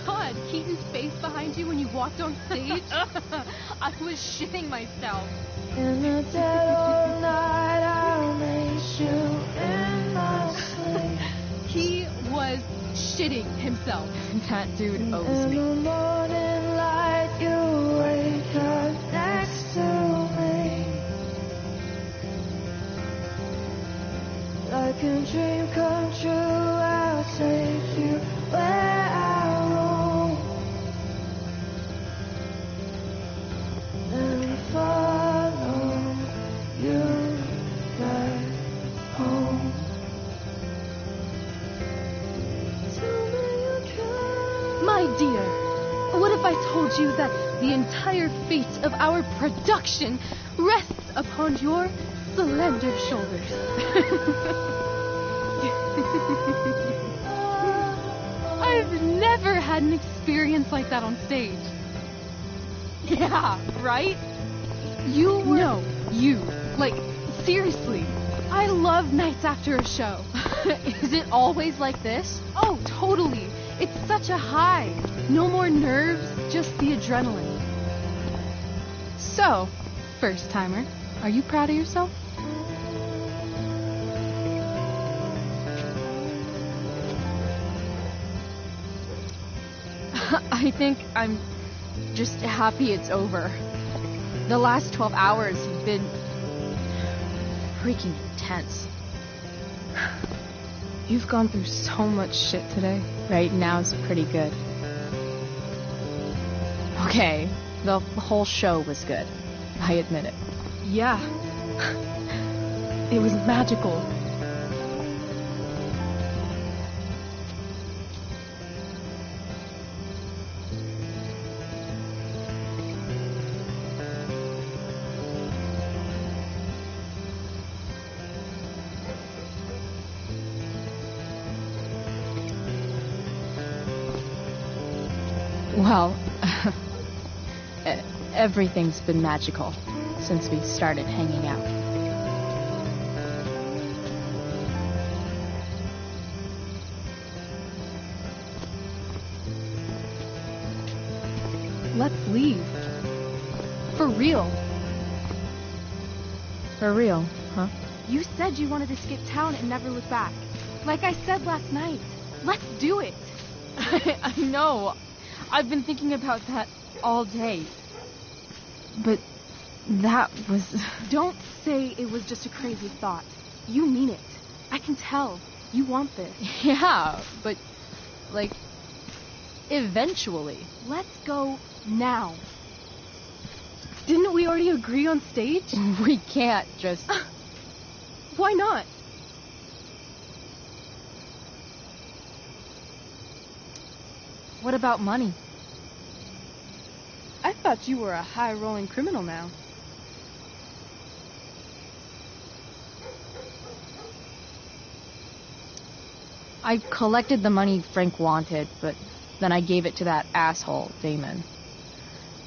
god, Keaton's face behind you when you walked on stage? I was shitting myself. In the dead of night, I'll make you in my sleep. He was shitting himself. That dude owes In me. the morning light, you wake up next to me. Like a dream come true, I'll take you where I roam. Then follow you back home. Tell me you can. My dear, what if I told you that the entire fate of our production rests upon your slender shoulders? I've never had an experience like that on stage. Yeah, right? You were... No, you. Like, seriously. I love nights after a show. Is it always like this? Oh, totally. It's such a high. No more nerves, just the adrenaline. So, first timer, are you proud of yourself? I think I'm just happy it's over. The last 12 hours have been freaking intense. You've gone through so much shit today. Right now's pretty good. Okay, the whole show was good. I admit it. Yeah. It was magical. Well, everything's been magical since we started hanging out. Let's leave. For real. For real, huh? You said you wanted to skip town and never look back. Like I said last night. Let's do it. I know. I've been thinking about that all day. But that was... Don't say it was just a crazy thought. You mean it. I can tell. You want this. Yeah, but, like, eventually. Let's go now. Didn't we already agree on stage? We can't just... Why not? What about money? I thought you were a high-rolling criminal now. I collected the money Frank wanted, but then I gave it to that asshole, Damon.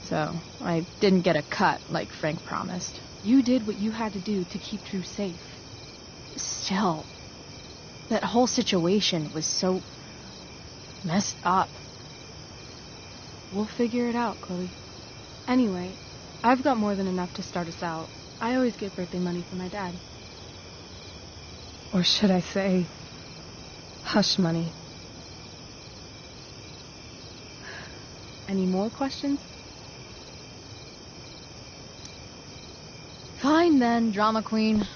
So, I didn't get a cut like Frank promised. You did what you had to do to keep Drew safe. Still, that whole situation was so messed up. We'll figure it out, Chloe. Anyway, I've got more than enough to start us out. I always get birthday money from my dad. Or should I say, hush money. Any more questions? Fine then, drama queen.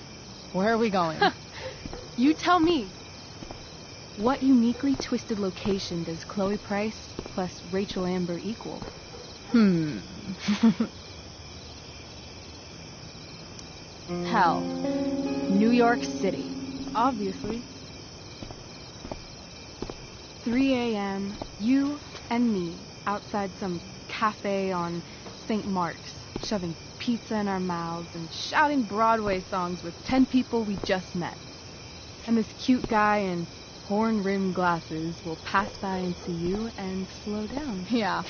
Where are we going? You tell me. What uniquely twisted location does Chloe Price plus Rachel Amber equal? Hell. New York City. Obviously. 3 a.m., you and me outside some cafe on St. Mark's, shoving pizza in our mouths and shouting Broadway songs with 10 people we just met. And this cute guy in horn-rimmed glasses will pass by and see you and slow down. Yeah.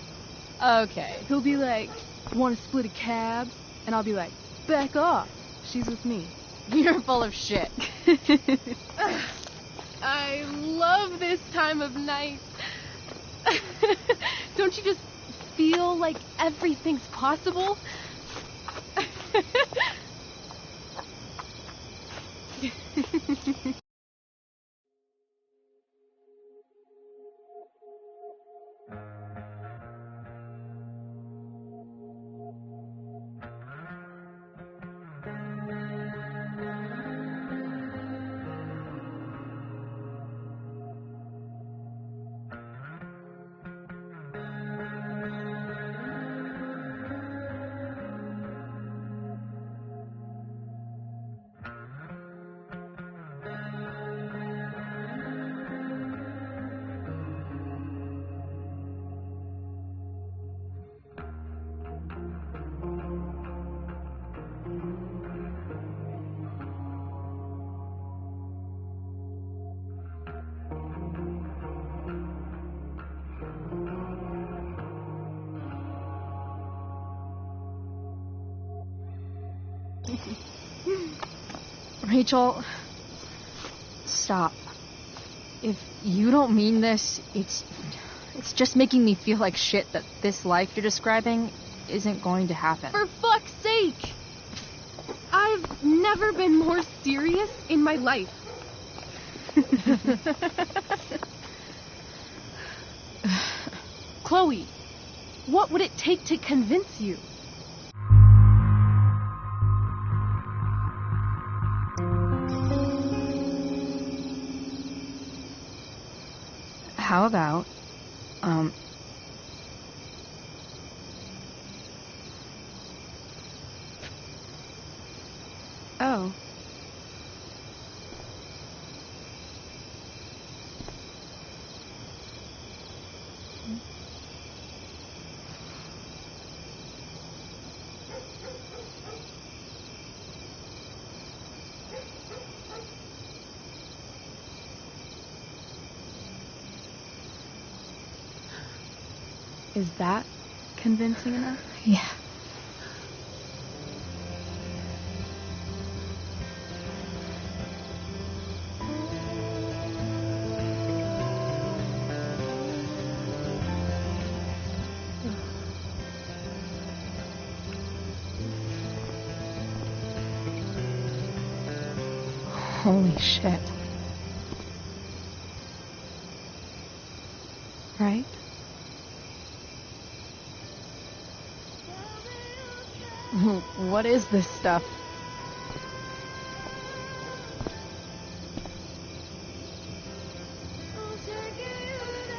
Okay. He'll be like, want to split a cab? And I'll be like, back off. She's with me. You're full of shit. I love this time of night. Don't you just feel like everything's possible? Rachel, stop. If you don't mean this, it's just making me feel like shit that this life you're describing isn't going to happen. For fuck's sake! I've never been more serious in my life. Chloe, what would it take to convince you? How about, Oh. Is that convincing enough? yeah. Holy shit. Right? What is this stuff?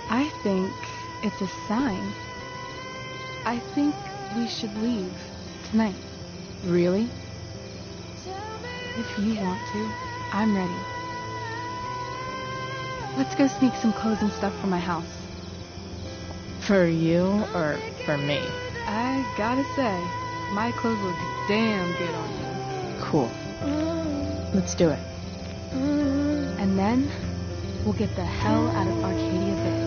I think it's a sign. I think we should leave tonight. Really? If you want to, I'm ready. Let's go sneak some clothes and stuff from my house. For you or for me? I gotta say, my clothes look damn good on you. Cool. Let's do it. And then, we'll get the hell out of Arcadia Bay.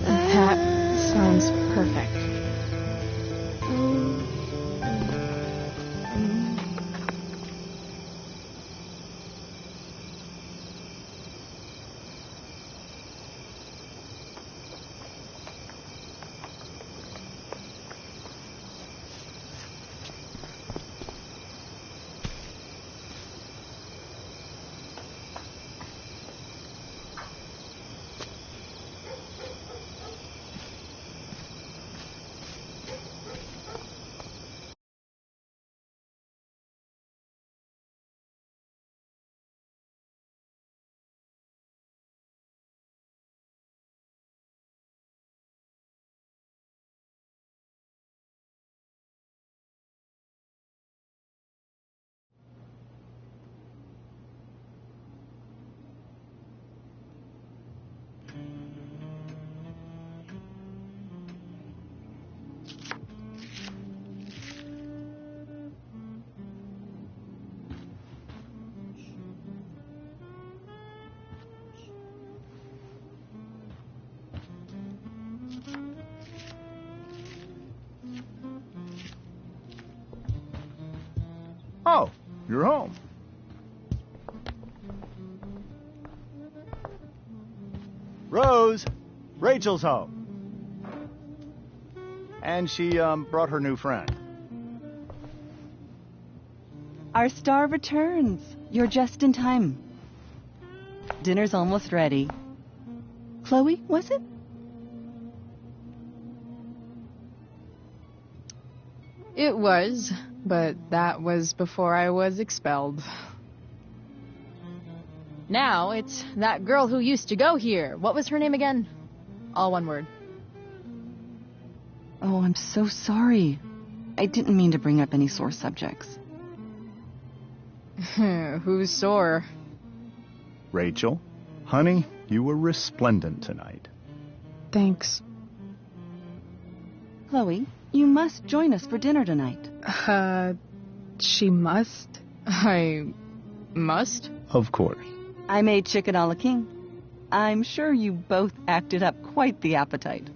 That sounds perfect. Oh, you're home. Rose, Rachel's home. And she, brought her new friend. Our star returns. You're just in time. Dinner's almost ready. Chloe, was it? It was, but that was before I was expelled. Now it's that girl who used to go here. What was her name again? All one word. Oh, I'm so sorry. I didn't mean to bring up any sore subjects. Who's sore? Rachel, honey, you were resplendent tonight. Thanks. Chloe, you must join us for dinner tonight. She must? I must? Of course. I made chicken a la king. I'm sure you both acted up quite the appetite.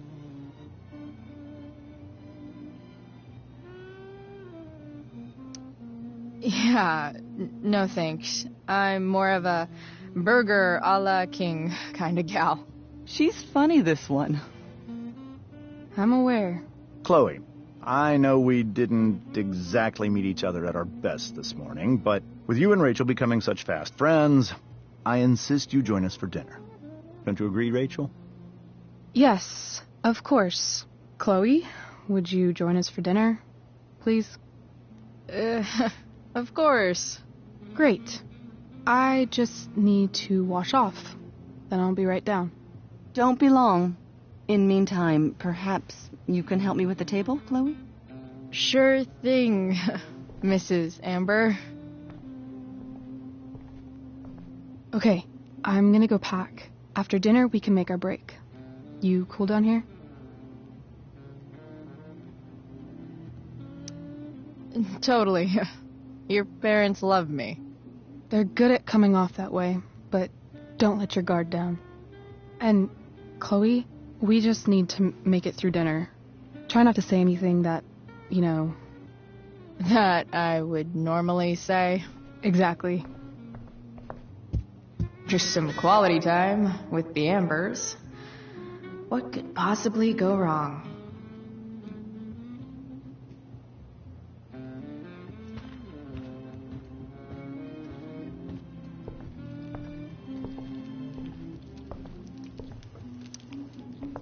Yeah, no thanks. I'm more of a burger a la king kind of gal. She's funny, this one. I'm aware. Chloe, I know we didn't exactly meet each other at our best this morning, but with you and Rachel becoming such fast friends, I insist you join us for dinner. Don't you agree, Rachel? Yes, of course. Chloe, would you join us for dinner, please? Of course. Great. I just need to wash off. Then I'll be right down. Don't be long. In meantime, perhaps you can help me with the table, Chloe? Sure thing, Mrs. Amber. Okay, I'm gonna go pack. After dinner, we can make our break. You cool down here? Totally. Your parents love me. They're good at coming off that way, but don't let your guard down. And, Chloe, we just need to make it through dinner. Try not to say anything that, That I would normally say. Exactly. Just some quality time with the Ambers. What could possibly go wrong?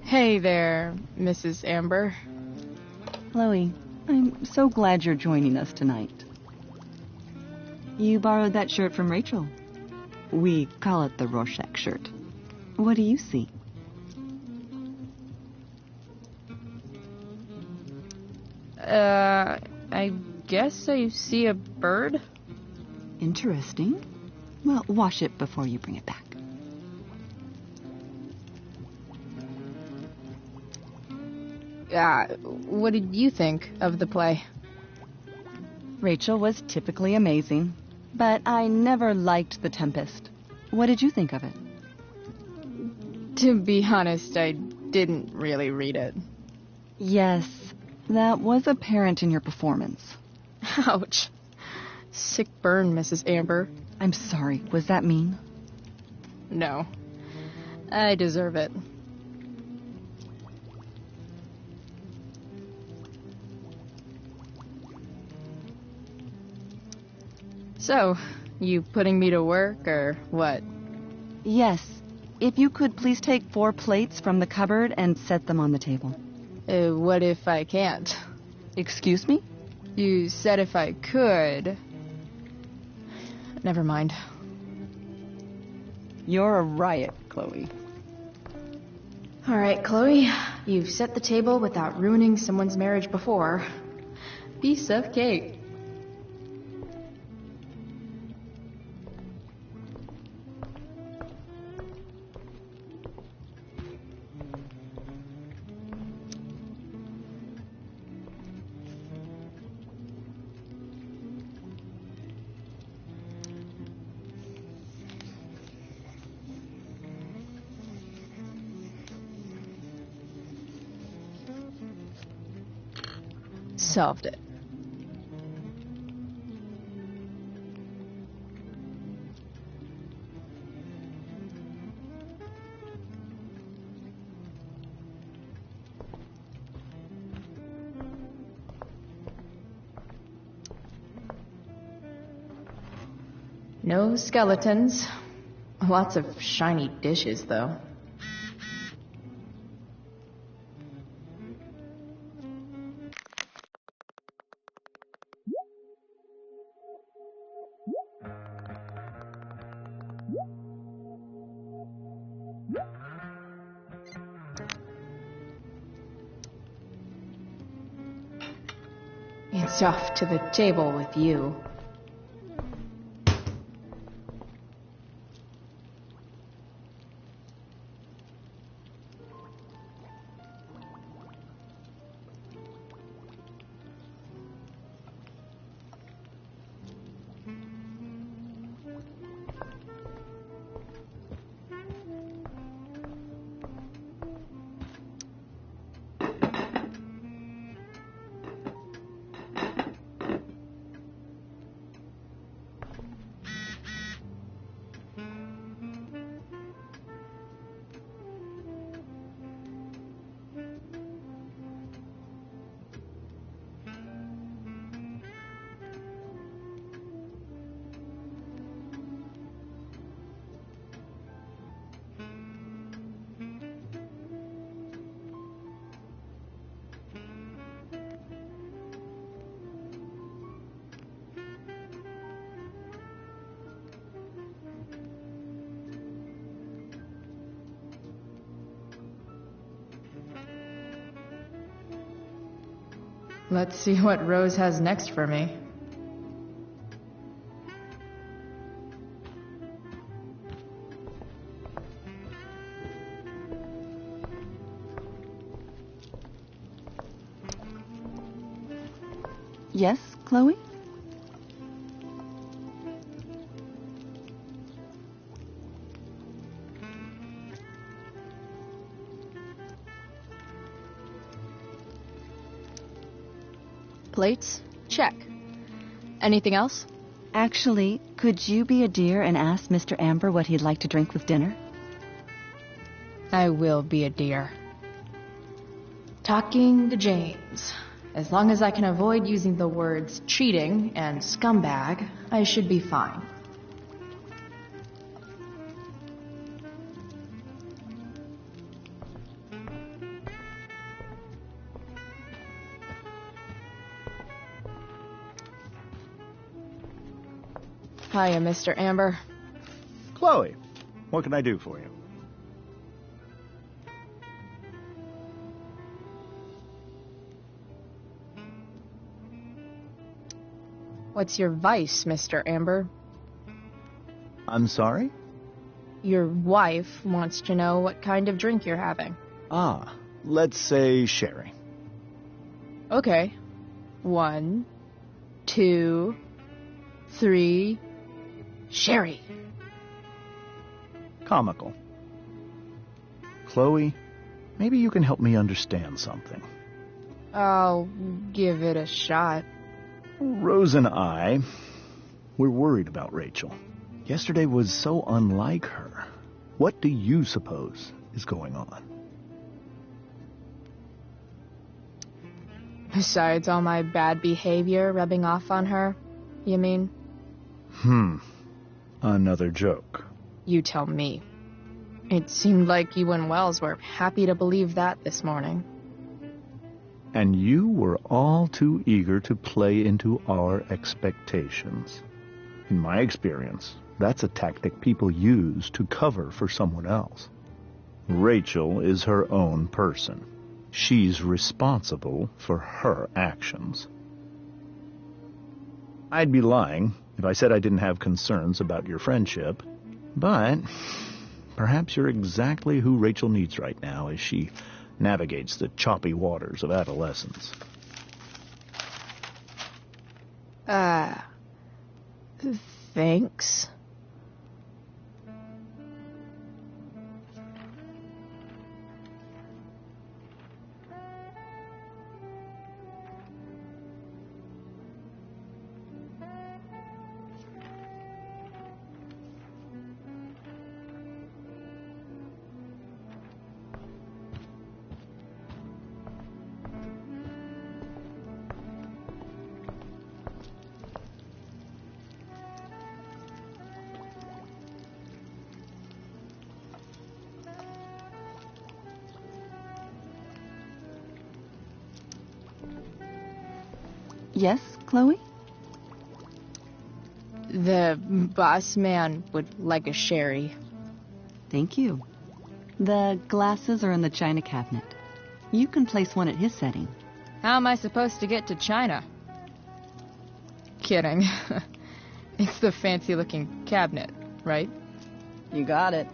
Hey there, Mrs. Amber. Chloe, I'm so glad you're joining us tonight. You borrowed that shirt from Rachel. We call it the Rorschach shirt. What do you see? I guess I see a bird? Interesting. Well, wash it before you bring it back. What did you think of the play? Rachel was typically amazing, but I never liked The Tempest. What did you think of it? To be honest, I didn't really read it. Yes, that was apparent in your performance. Ouch. Sick burn, Mrs. Amber. I'm sorry, was that mean? No. I deserve it. So, you putting me to work, or what? Yes. If you could please take 4 plates from the cupboard and set them on the table. What if I can't? Excuse me? You said if I could. Never mind. You're a riot, Chloe. All right, Chloe. You've set the table without ruining someone's marriage before. Piece of cake. Solved it. No skeletons. Lots of shiny dishes, though. It's off to the table with you. Let's see what Rose has next for me. Yes, Chloe? Plates? Check. Anything else? Actually, could you be a dear and ask Mr. Amber what he'd like to drink with dinner? I will be a dear. Talking to James. As long as I can avoid using the words cheating and scumbag, I should be fine. Hiya, Mr. Amber. Chloe, what can I do for you? What's your vice, Mr. Amber? I'm sorry? Your wife wants to know what kind of drink you're having. Ah, let's say sherry. Okay. 1, 2, 3... Sherry. Comical. Chloe, maybe you can help me understand something. I'll give it a shot. Rose and I, we're worried about Rachel. Yesterday was so unlike her. What do you suppose is going on? Besides all my bad behavior rubbing off on her, you mean? Another joke. You tell me. It seemed like you and Wells were happy to believe that this morning. And you were all too eager to play into our expectations. In my experience, that's a tactic people use to cover for someone else. Rachel is her own person. She's responsible for her actions. I'd be lying if I said I didn't have concerns about your friendship, but perhaps you're exactly who Rachel needs right now as she navigates the choppy waters of adolescence. Thanks. Yes, Chloe? The boss man would like a sherry. Thank you. The glasses are in the china cabinet. You can place one at his setting. How am I supposed to get to China? Kidding. It's the fancy-looking cabinet, right? You got it.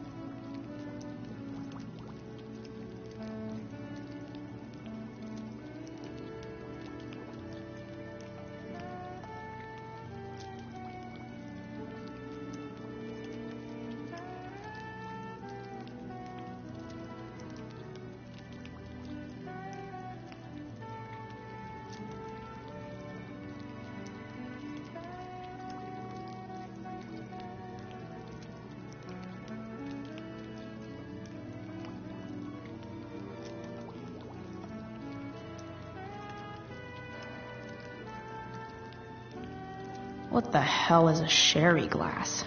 What the hell is a sherry glass?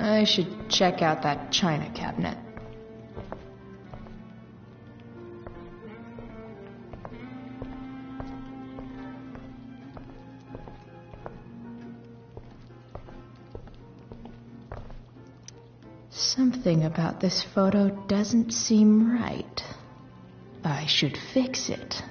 I should check out that china cabinet. Something about this photo doesn't seem right. I should fix it.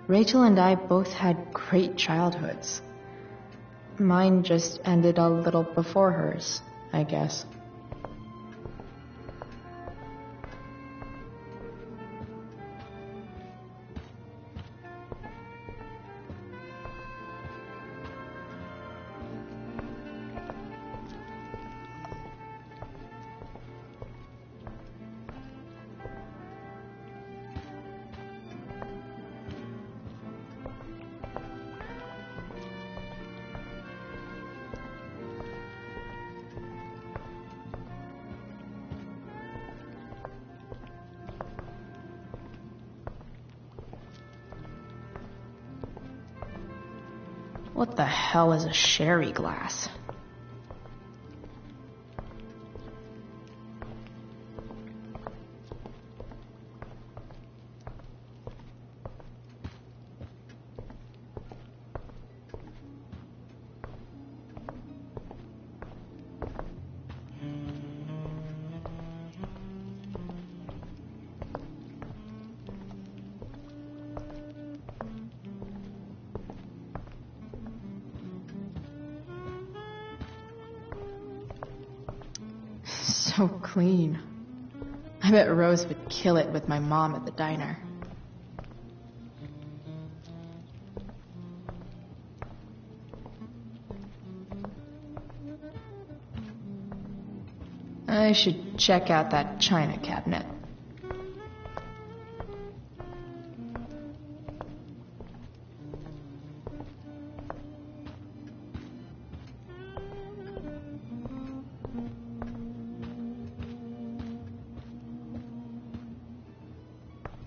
Rachel and I both had great childhoods. Mine just ended a little before hers, I guess. What the hell is a sherry glass? So clean. I bet Rose would kill it with my mom at the diner. I should check out that china cabinet.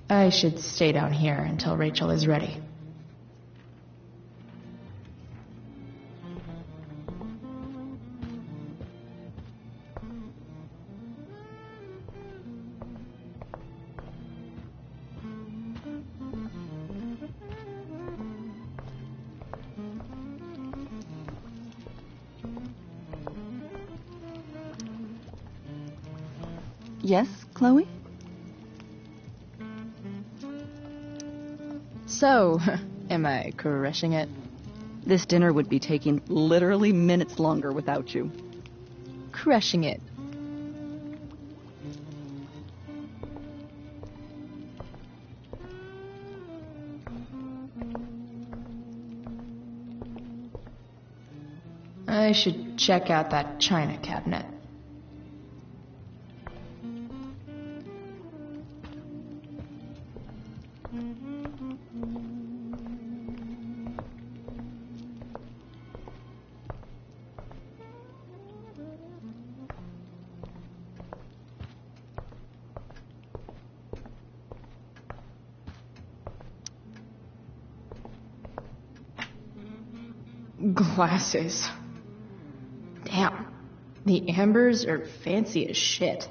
I should stay down here until Rachel is ready. Yes, Chloe? So, am I crushing it? This dinner would be taking literally minutes longer without you. Crushing it. I should check out that china cabinet. Glasses. Damn. The ambers are fancy as shit.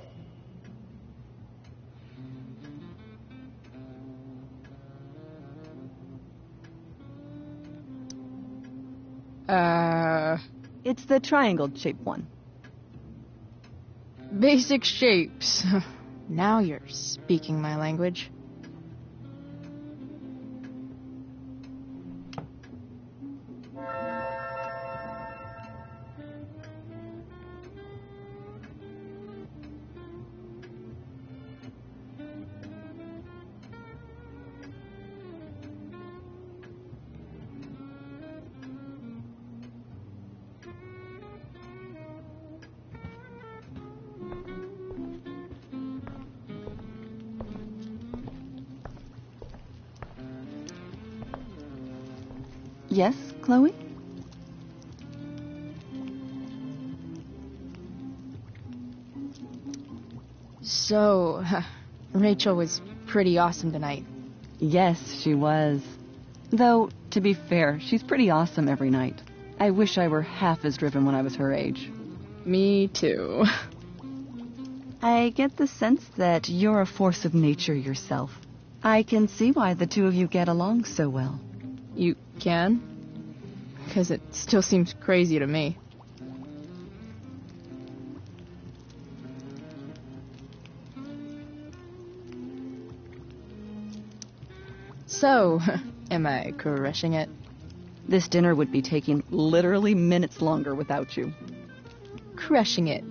It's the triangle-shaped one. Basic shapes. Now you're speaking my language. Yes, Chloe? So, Rachel was pretty awesome tonight. Yes, she was. Though, to be fair, she's pretty awesome every night. I wish I were half as driven when I was her age. Me too. I get the sense that you're a force of nature yourself. I can see why the two of you get along so well. You can? Because it still seems crazy to me. So, am I crushing it? This dinner would be taking literally minutes longer without you. Crushing it.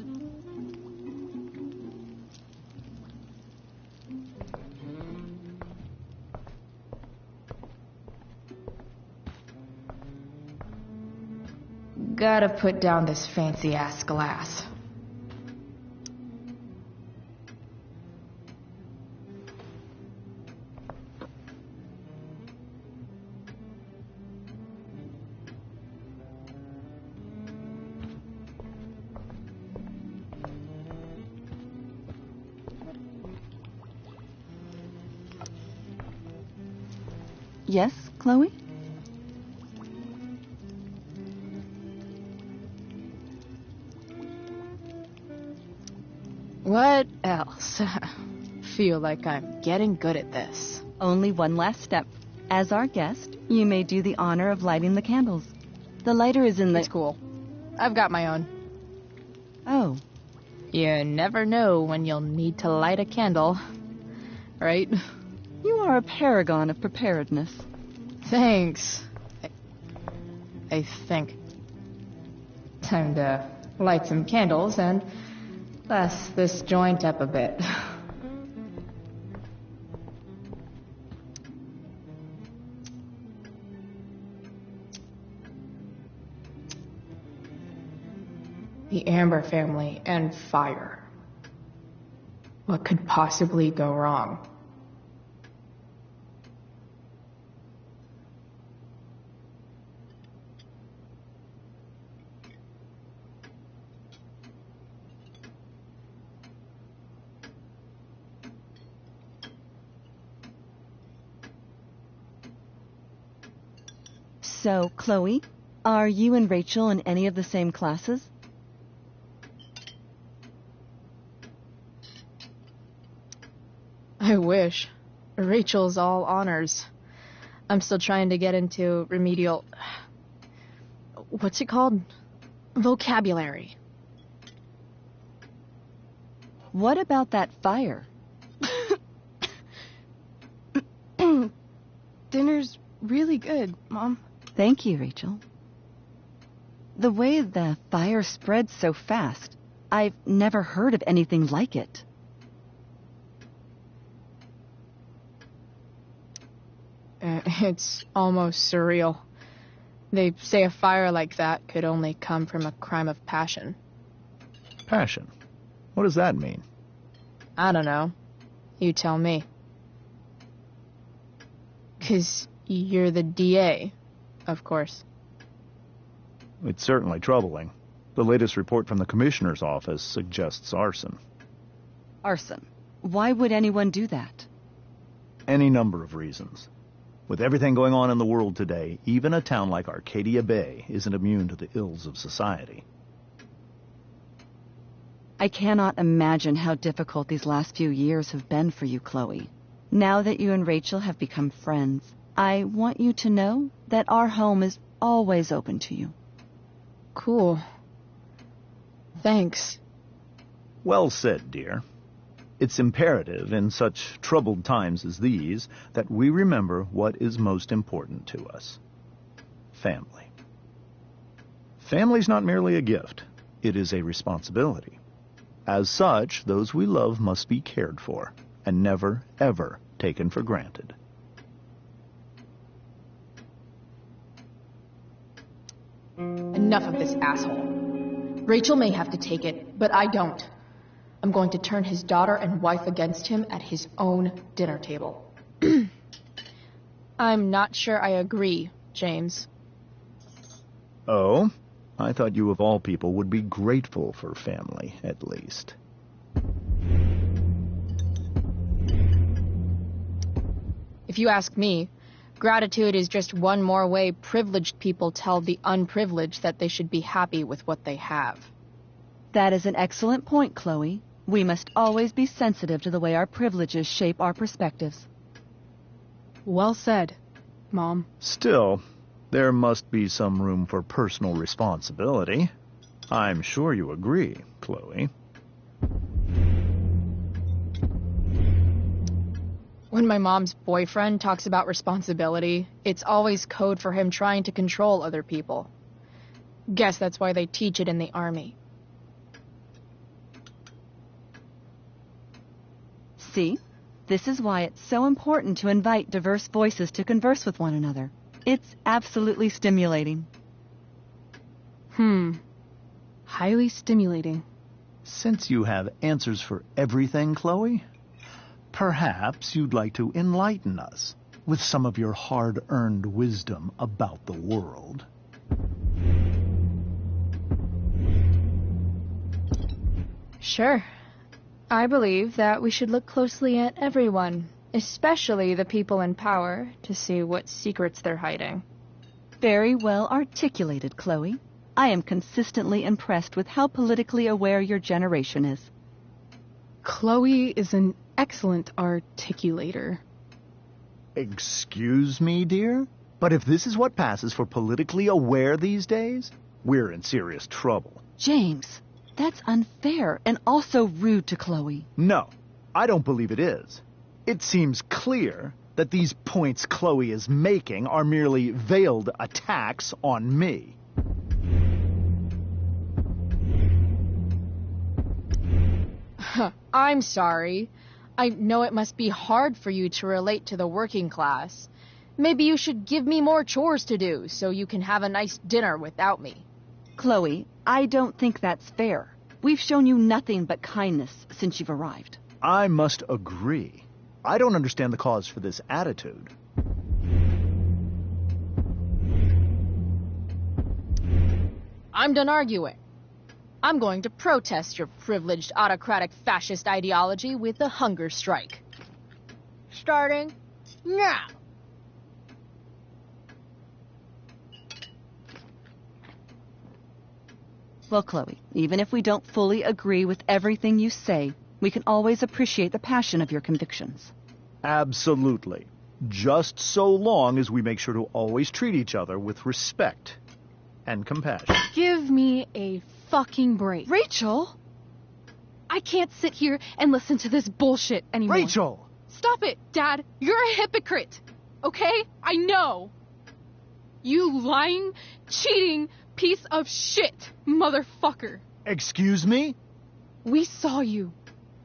Gotta put down this fancy-ass glass. Yes, Chloe? What else? Feel like I'm getting good at this. Only one last step. As our guest, you may do the honor of lighting the candles. The lighter is in the... It's cool. I've got my own. Oh. You never know when you'll need to light a candle, right? You are a paragon of preparedness. Thanks. I think. Time to light some candles and bless this joint up a bit. The Amber family and fire. What could possibly go wrong? So, Chloe, are you and Rachel in any of the same classes? I wish. Rachel's all honors. I'm still trying to get into remedial... What's it called? Vocabulary. What about that fire? Dinner's really good, Mom. Thank you, Rachel. The way the fire spreads so fast, I've never heard of anything like it. It's almost surreal. They say a fire like that could only come from a crime of passion. Passion? What does that mean? I don't know. You tell me. 'Cause you're the DA, of course. It's certainly troubling. The latest report from the Commissioner's office suggests arson. Arson. Why would anyone do that? Any number of reasons. With everything going on in the world today, even a town like Arcadia Bay isn't immune to the ills of society. I cannot imagine how difficult these last few years have been for you, Chloe. Now that you and Rachel have become friends, I want you to know that our home is always open to you. Cool. Thanks. Well said, dear. It's imperative in such troubled times as these that we remember what is most important to us. Family. Family's not merely a gift. It is a responsibility. As such, those we love must be cared for and never, ever taken for granted. Enough of this asshole. Rachel may have to take it, but I don't. I'm going to turn his daughter and wife against him at his own dinner table. I'm not sure I agree, James. Oh? I thought you of all people would be grateful for family, at least. If you ask me, gratitude is just one more way privileged people tell the unprivileged that they should be happy with what they have. That is an excellent point, Chloe. We must always be sensitive to the way our privileges shape our perspectives. Well said, Mom. Still, there must be some room for personal responsibility. I'm sure you agree, Chloe. When my mom's boyfriend talks about responsibility, it's always code for him trying to control other people. Guess that's why they teach it in the army. See? This is why it's so important to invite diverse voices to converse with one another. It's absolutely stimulating. Highly stimulating. Since you have answers for everything, Chloe, perhaps you'd like to enlighten us with some of your hard-earned wisdom about the world. Sure. I believe that we should look closely at everyone, especially the people in power, to see what secrets they're hiding. Very well articulated, Chloe. I am consistently impressed with how politically aware your generation is. Chloe is an excellent articulator. Excuse me, dear? But if this is what passes for politically aware these days, we're in serious trouble. James, that's unfair and also rude to Chloe. No, I don't believe it is. It seems clear that these points Chloe is making are merely veiled attacks on me. I'm sorry. I know it must be hard for you to relate to the working class. Maybe you should give me more chores to do so you can have a nice dinner without me. Chloe, I don't think that's fair. We've shown you nothing but kindness since you've arrived. I must agree. I don't understand the cause for this attitude. I'm done arguing. I'm going to protest your privileged autocratic fascist ideology with a hunger strike. Starting now. Well, Chloe, even if we don't fully agree with everything you say, we can always appreciate the passion of your convictions. Absolutely. Just so long as we make sure to always treat each other with respect and compassion. Give me a fucking break. Rachel! I can't sit here and listen to this bullshit anymore. Rachel! Stop it, Dad. You're a hypocrite. Okay? I know. You lying, cheating piece of shit, motherfucker. Excuse me? We saw you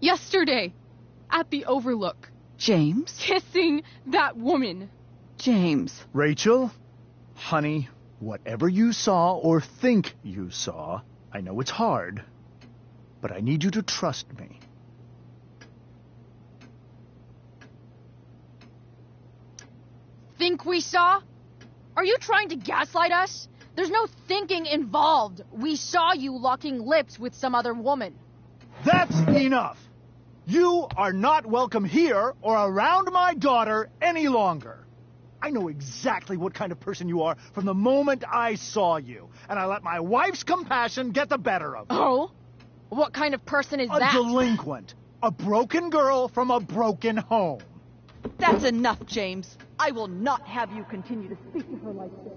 yesterday at the Overlook. James? Kissing that woman. James. Rachel? Honey, Whatever you saw or think you saw, I know it's hard, but I need you to trust me. Think we saw? Are you trying to gaslight us? There's no thinking involved. We saw you locking lips with some other woman. That's enough! You are not welcome here or around my daughter any longer. I know exactly what kind of person you are from the moment I saw you, and I let my wife's compassion get the better of me. Oh? What kind of person is A that? delinquent. A broken girl from a broken home. That's enough, James. I will not have you continue to speak to her like this.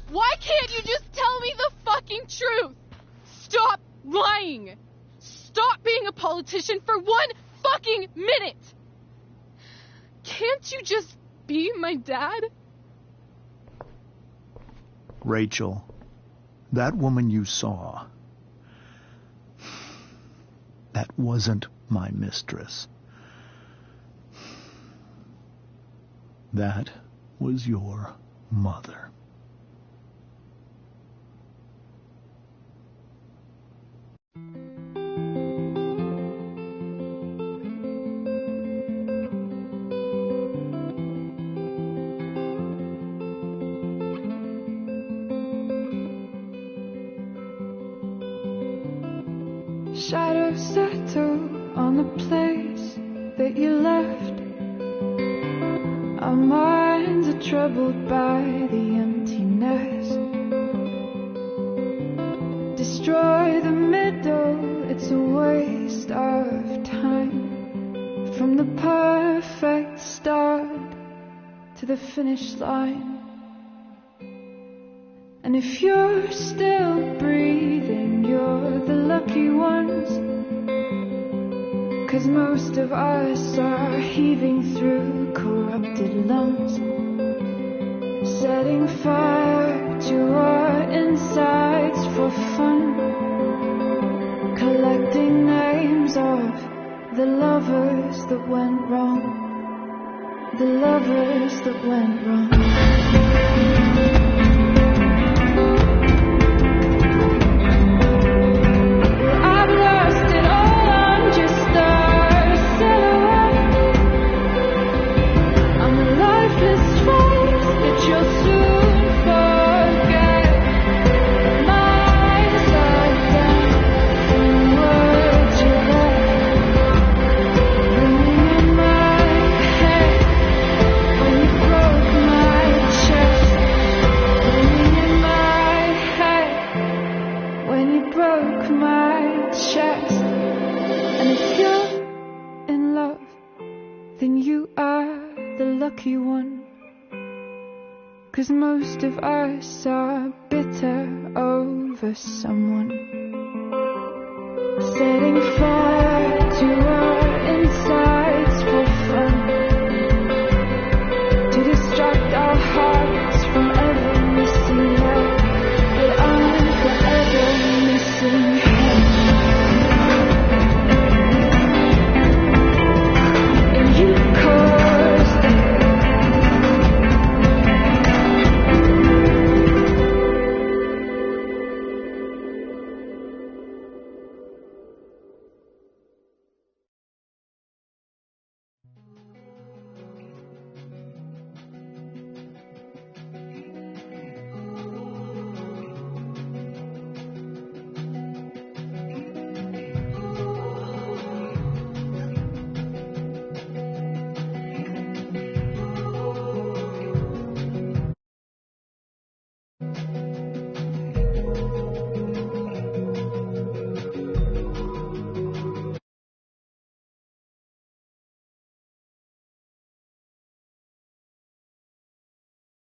Why can't you just tell me the fucking truth? Stop lying. Stop being a politician for one fucking minute. Can't you just be my dad? Rachel, that woman you saw, that wasn't my mistress. That was your mother. Shadows settle on the place that you left. Our minds are troubled by the emptiness. Destroy the middle, it's a waste of time. From the perfect start to the finish line. And if you're still breathing, you're the lucky ones. 'Cause most of us are heaving through corrupted lungs, setting fire to our insides for fun, collecting names of the lovers that went wrong, the lovers that went wrong. Lucky one, 'cause most of us are bitter over someone, setting fire to our